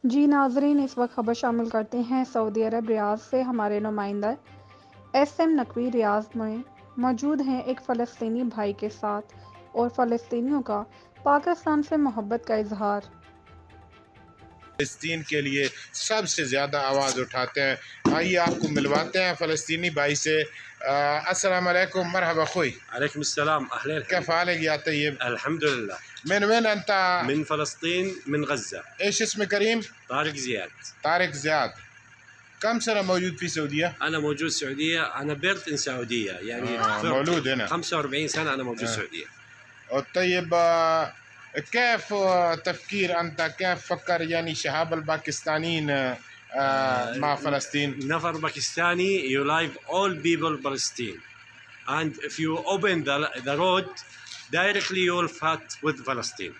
जी नाज़रीन, इस वक्त खबर शामिल करते हैं सऊदी अरब रियाद से। हमारे नुमाइंदा एसएम नकवी रियाद में मौजूद हैं एक फ़लस्तीनी भाई के साथ और फ़लस्तीनियों का पाकिस्तान से मोहब्बत का इजहार। फ़लस्तीन के लिए सबसे ज़्यादा आवाज़ उठाते हैं। आइए आपको मिलवाते हैं फ़लस्तीनी भाई से। अस्सलाम वालेकुम, मरहबा अखुई। عليكم السلام أهلين كيف حبيبي. حالك يا طيب؟ الحمد لله. من وين أنت؟ من فلسطين من غزة. إيش اسمك كريم؟ طارق زياد. طارق زياد. كم سنة موجود في السعودية؟ أنا موجود سعودية، أنا بيرث إن سعودية يعني مولود هنا. 45 سنة أنا موجود سعودية. طيب كيف تفكير أنت، كيف فكر يعني شهاب الباكستانيين مع فلسطين؟ نفر باكستاني you like all people Palestine and if you open the road directly you will fight with Palestine.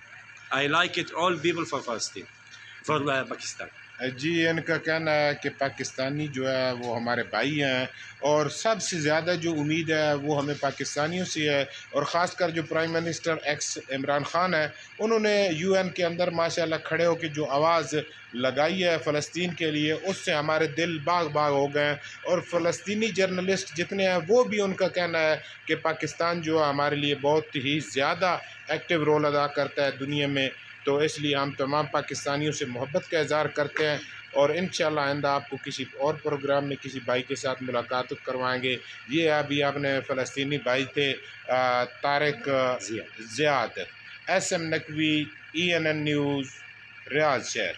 I like it all people for Palestine for Pakistan. जी, इनका कहना है कि पाकिस्तानी जो है वो हमारे भाई हैं और सबसे ज़्यादा जो उम्मीद है वो हमें पाकिस्तानियों से है। और ख़ासकर जो prime minister x Imran Khan है, उन्होंने यूएन के अंदर माशाल्लाह खड़े होकर जो आवाज़ लगाई है फ़लस्तीन के लिए, उससे हमारे दिल बाग बाग हो गए हैं। और फ़लस्तीनी जर्नलिस्ट जितने हैं वो भी उनका कहना है कि पाकिस्तान जो है हमारे लिए बहुत ही ज़्यादा एक्टिव रोल अदा करता है दुनिया में। तो इसलिए हम तमाम पाकिस्तानियों से मोहब्बत का इज़हार करते हैं और इंशाल्लाह आइंदा आपको किसी और प्रोग्राम में किसी भाई के साथ मुलाकात करवाएंगे। ये अभी आपने फ़लस्तीनी भाई थे Tariq Ziyad, SM Naqvi, ENN news, Riyadh शहर।